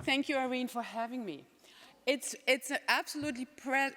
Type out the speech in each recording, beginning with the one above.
Thank you, Irene, for having me. It's an absolutely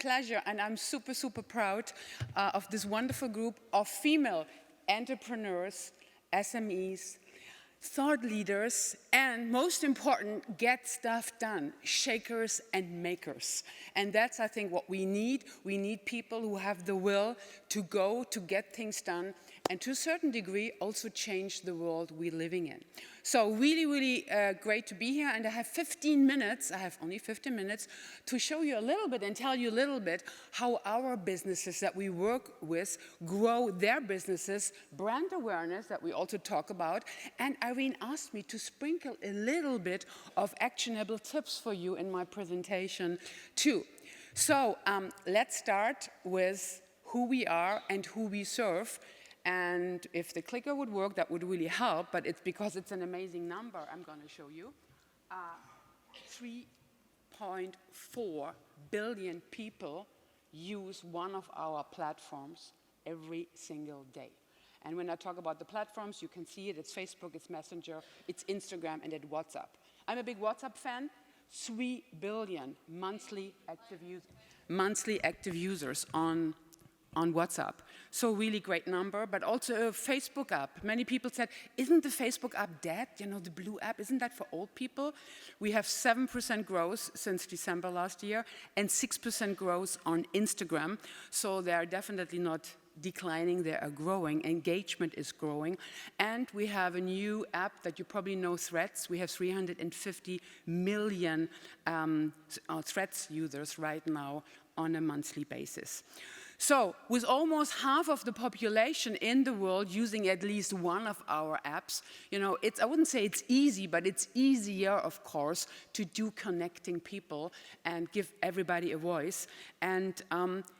pleasure, and I'm super, super proud of this wonderful group of female entrepreneurs, SMEs, thought leaders, and most important, get stuff done, shakers and makers. And that's, I think, what we need. We need people who have the will to go, to get things done, and to a certain degree, also change the world we're living in. So really, really great to be here. And I have 15 minutes, I have only 15 minutes, to show you a little bit and tell you a little bit how our businesses that we work with grow their businesses, brand awareness that we also talk about. And Irene asked me to sprinkle a little bit of actionable tips for you in my presentation too. So let's start with who we are and who we serve. And if the clicker would work, that would really help, but it's because it's an amazing number I'm going to show you. 3.4 billion people use one of our platforms every single day. And when I talk about the platforms, you can see it. It's Facebook, it's Messenger, it's Instagram, and it's WhatsApp. I'm a big WhatsApp fan. 3 billion monthly active users on WhatsApp. So really great number, but also a Facebook app. Many people said, isn't the Facebook app dead? You know, the blue app, isn't that for old people? We have 7% growth since December last year and 6% growth on Instagram. So they are definitely not declining, they are growing. Engagement is growing. And we have a new app that you probably know, Threads. We have 350 million Threads users right now on a monthly basis. So with almost half of the population in the world using at least one of our apps, you know, I wouldn't say it's easy, but it's easier, of course, to do connecting people and give everybody a voice. And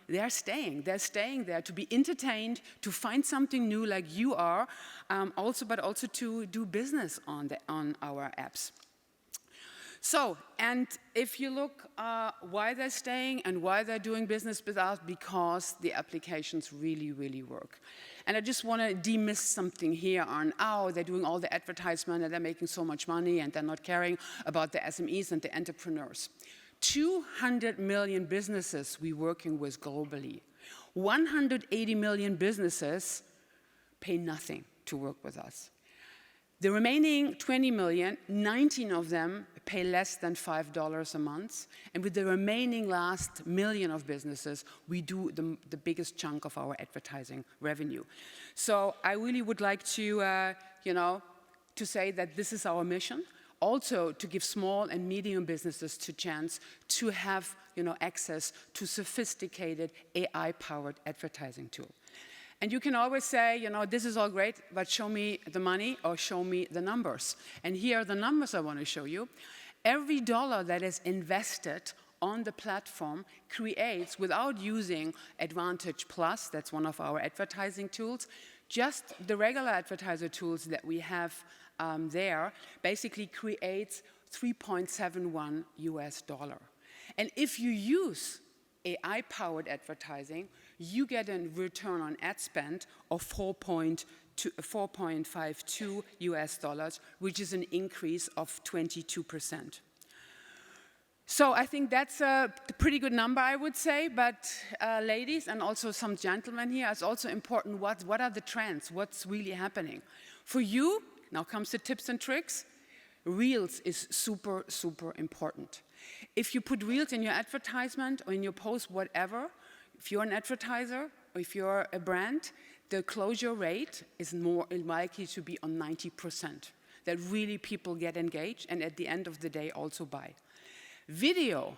they're staying there to be entertained, to find something new like you are, but also to do business on our apps. So, and if you look why they're staying and why they're doing business with us, because the applications really, really work. And I just want to demiss something here on, they're doing all the advertisement and they're making so much money and they're not caring about the SMEs and the entrepreneurs. 200 million businesses we're working with globally. 180 million businesses pay nothing to work with us. The remaining 20 million, 19 of them pay less than $5 a month. And with the remaining last million of businesses, we do the biggest chunk of our advertising revenue. So I really would like to, to say that this is our mission. Also to give small and medium businesses the chance to have, access to sophisticated AI-powered advertising tool. And you can always say, this is all great, but show me the money or show me the numbers. And here are the numbers I want to show you. Every dollar that is invested on the platform creates, without using Advantage Plus, that's one of our advertising tools, just the regular advertiser tools that we have there basically creates $3.71 US. And if you use AI-powered advertising, you get a return on ad spend of $4.52 US, which is an increase of 22%. So I think that's a pretty good number, I would say. But ladies, and also some gentlemen here, it's also important what are the trends, what's really happening. For you, now comes the tips and tricks. Reels is super, super important. If you put Reels in your advertisement or in your post, whatever, if you're an advertiser or if you're a brand, the closure rate is more likely to be on 90%. That really people get engaged and at the end of the day also buy. Video,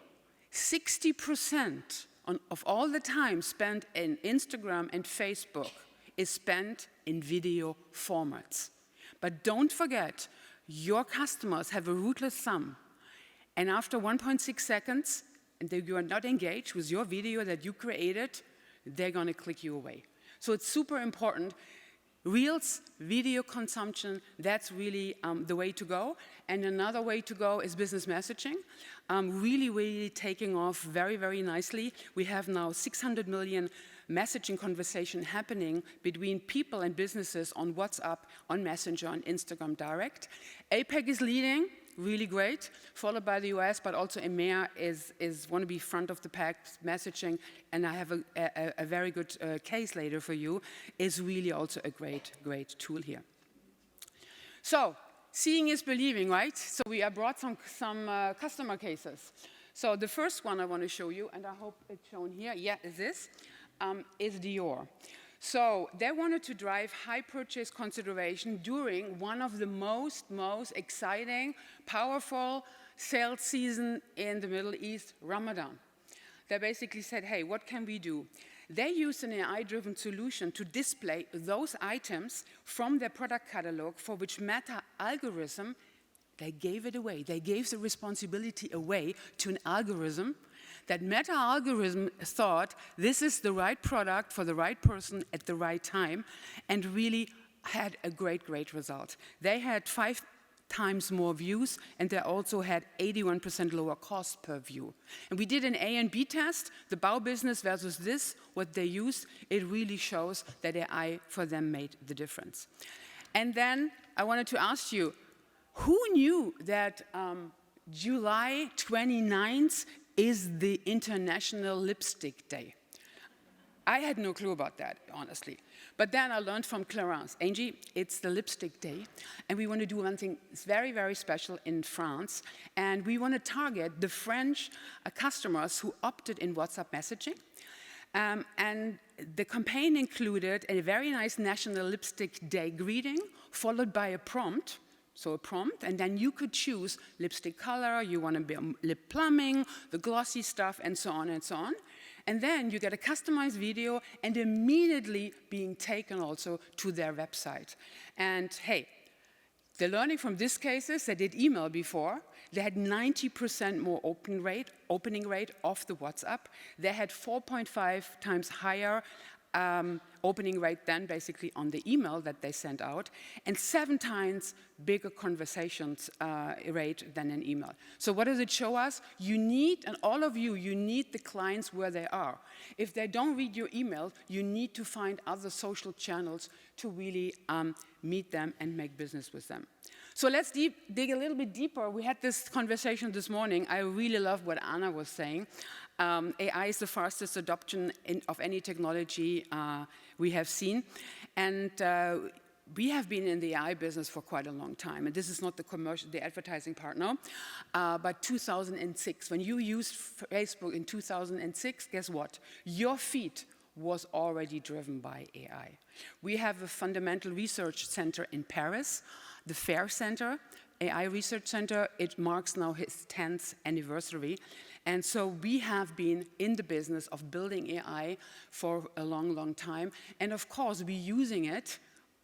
60% of all the time spent in Instagram and Facebook is spent in video formats. But don't forget, your customers have a ruthless thumb. And after 1.6 seconds, and you are not engaged with your video that you created, they're going to click you away. So it's super important. Reels, video consumption, that's really the way to go. And another way to go is business messaging. Really, really taking off very, very nicely. We have now 600 million messaging conversation happening between people and businesses on WhatsApp, on Messenger, on Instagram Direct. APAC is leading. really great, followed by the US, but also EMEA is want to be front of the pack messaging, and I have a very good case later for you, is really also a great tool here. So, seeing is believing, right? So we have brought some customer cases. So the first one I want to show you, and I hope it's shown here, yeah, is Dior. So they wanted to drive high purchase consideration during one of the most exciting, powerful sales season in the Middle East, Ramadan. They basically said, hey, what can we do? They used an AI-driven solution to display those items from their product catalog for which Meta algorithm, they gave it away. They gave the responsibility away to an algorithm that Meta algorithm thought this is the right product for the right person at the right time, and really had a great result. They had 5 times more views, and they also had 81% lower cost per view. And we did an A and B test, the Bow business versus this, what they used. It really shows that AI for them made the difference. And then I wanted to ask you, who knew that July 29th is the International Lipstick Day? I had no clue about that, honestly. But then I learned from Clarence, Angie, it's the lipstick day, and we want to do one thing very special in France, and we want to target the French customers who opted in WhatsApp messaging. And the campaign included a very nice National Lipstick Day greeting, followed by a prompt. So a prompt, and then you could choose lipstick color, you want to be lip plumbing, the glossy stuff, and so on and so on. And then you get a customized video and immediately being taken also to their website. And hey, the learning from this case is they did email before. They had 90% more opening rate of the WhatsApp. They had 4.5 times higher opening rate than basically on the email that they sent out, and 7 times bigger conversations rate than an email. So what does it show us? You need, and all of you, you need the clients where they are. If they don't read your email, you need to find other social channels to really meet them and make business with them. So let's dig a little bit deeper. We had this conversation this morning. I really love what Anna was saying. AI is the fastest adoption of any technology we have seen. And we have been in the AI business for quite a long time. And this is not the advertising part now. But 2006, when you used Facebook in 2006, guess what? Your feed was already driven by AI. We have a fundamental research center in Paris, the FAIR Center, AI Research Center. It marks now its 10th anniversary. And so we have been in the business of building AI for a long time. And of course, we're using it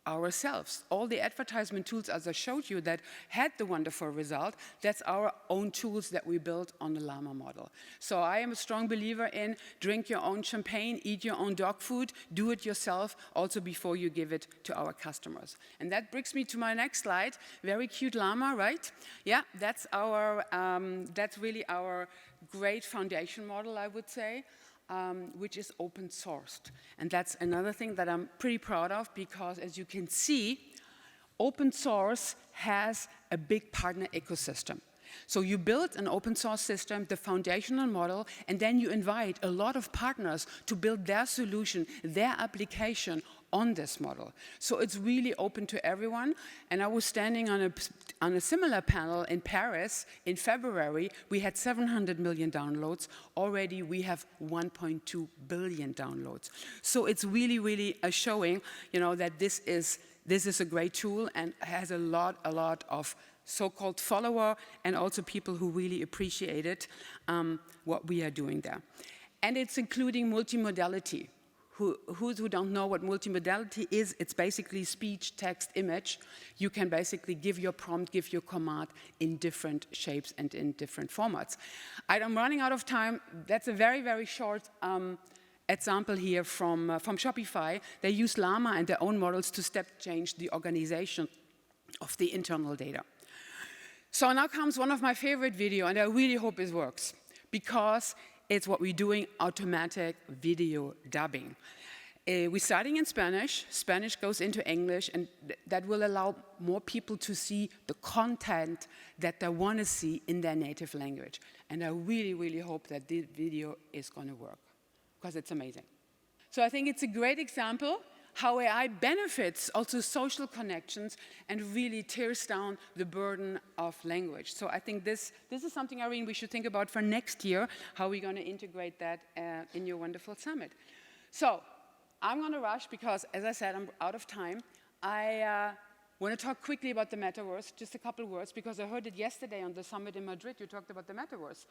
ourselves. All the advertisement tools, as I showed you, that had the wonderful result, that's our own tools that we built on the Llama model. So I am a strong believer in drink your own champagne, eat your own dog food, do it yourself, also before you give it to our customers. And that brings me to my next slide. Very cute llama, right? Yeah, that's really our great foundation model, I would say. Which is open sourced. And that's another thing that I'm pretty proud of, because as you can see, open source has a big partner ecosystem. So you build an open source system, the foundational model, and then you invite a lot of partners to build their solution, their application on this model. So it's really open to everyone. And I was standing on a similar panel in Paris in February. We had 700 million downloads. Already we have 1.2 billion downloads. So it's really a showing, that this is a great tool and has a lot of so-called follower and also people who really appreciate it, what we are doing there. And it's including multimodality. Who don't know what multimodality is, it's basically speech, text, image. You can basically give your prompt, give your command in different shapes and in different formats. I'm running out of time. That's a very short example here from Shopify. They use Llama and their own models to step change the organization of the internal data. So now comes one of my favorite videos, and I really hope it works, because it's what we're doing, automatic video dubbing. we're starting in Spanish. Spanish goes into English, and that will allow more people to see the content that they want to see in their native language. And I really, really hope that this video is going to work, because it's amazing. So I think it's a great example how AI benefits also social connections and really tears down the burden of language. So I think this is something, Irene, we should think about for next year, how we're going to integrate that in your wonderful summit. So I'm going to rush because, as I said, I'm out of time. I want to talk quickly about the metaverse, just a couple words, because I heard it yesterday on the summit in Madrid. You talked about the metaverse.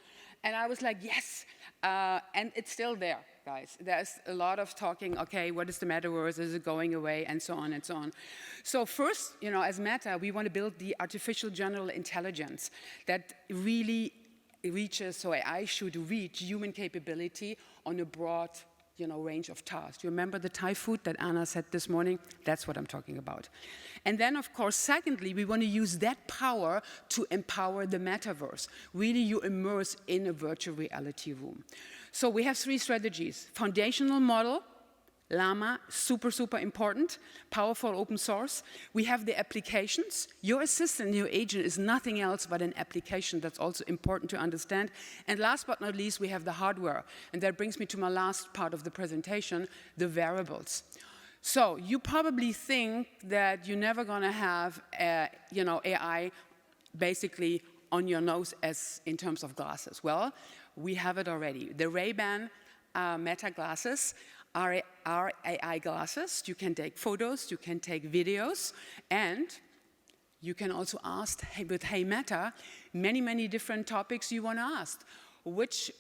And I was like, yes. And it's still there, guys. There's a lot of talking, okay, what is the metaverse? Is it going away? And so on and so on. So first, as Meta, we want to build the artificial general intelligence that really reaches, so AI should reach human capability on a broad range of tasks. You remember the Thai food that Anna said this morning? That's what I'm talking about. And then, of course, secondly, we want to use that power to empower the metaverse. Really, you immerse in a virtual reality room. So we have 3 strategies. Foundational model, Llama, super, super important, powerful open source. We have the applications. Your assistant, your agent is nothing else but an application. That's also important to understand. And last but not least, we have the hardware. And that brings me to my last part of the presentation, the wearables. So you probably think that you're never going to have AI basically on your nose as in terms of glasses. Well, we have it already. The Ray-Ban Meta glasses are AI glasses. You can take photos, you can take videos, and you can also ask with Hey Meta many, many different topics you want to ask. Which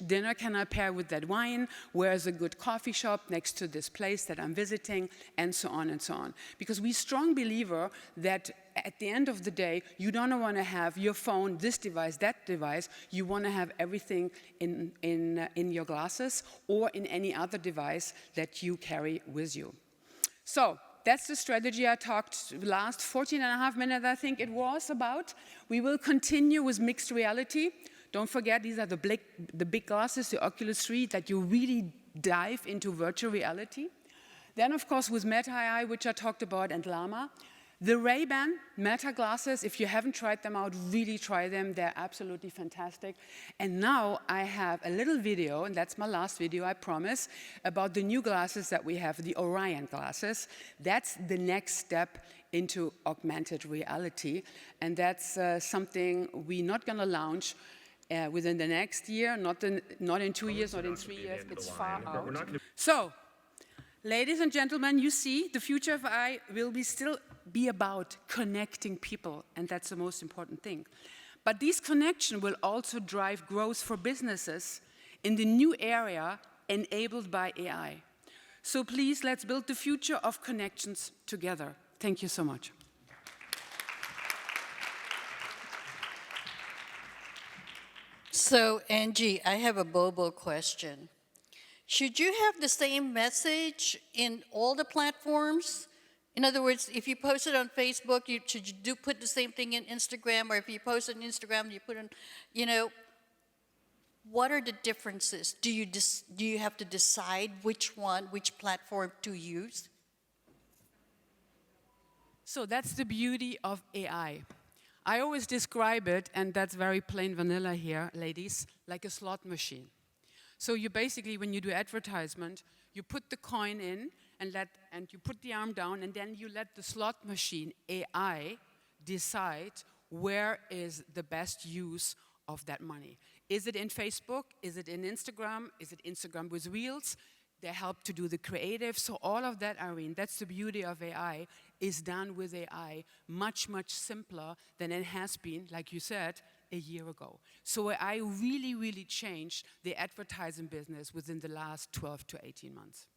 dinner can I pair with that wine? Where's a good coffee shop next to this place that I'm visiting? And so on and so on. Because we're strong believer that at the end of the day, you don't want to have your phone, this device, that device. You want to have everything in your glasses or in any other device that you carry with you. So that's the strategy I talked last 14 and a half minutes, I think it was about. We will continue with mixed reality. Don't forget, these are the big glasses, the Oculus 3, that you really dive into virtual reality. Then, of course, with Meta AI, which I talked about, and Llama. The Ray-Ban Meta glasses, if you haven't tried them out, really try them. They're absolutely fantastic. And now I have a little video, and that's my last video, I promise, about the new glasses that we have, the Orion glasses. That's the next step into augmented reality. And that's something we're not going to launch within the next year, not in 2 years, not in 3 years. It's far out. So, ladies and gentlemen, you see, the future of AI will still be about connecting people, and that's the most important thing. But these connections will also drive growth for businesses in the new area enabled by AI. So please, let's build the future of connections together. Thank you so much. So, Angie, I have a Bobo question. Should you have the same message in all the platforms? In other words, if you post it on Facebook, should you put the same thing in Instagram? Or if you post it on Instagram, you put in, what are the differences? Do you have to decide which platform to use? So that's the beauty of AI. I always describe it, and that's very plain vanilla here, ladies, like a slot machine. So you basically, when you do advertisement, you put the coin in and you put the arm down, and then you let the slot machine, AI, decide where is the best use of that money. Is it in Facebook? Is it in Instagram? Is it Instagram with Reels? They help to do the creative. So all of that, Irene, that's the beauty of AI, is done with AI much, much simpler than it has been, like you said, a year ago. So AI really, really changed the advertising business within the last 12 to 18 months.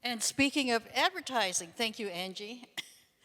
And speaking of advertising, thank you, Angie.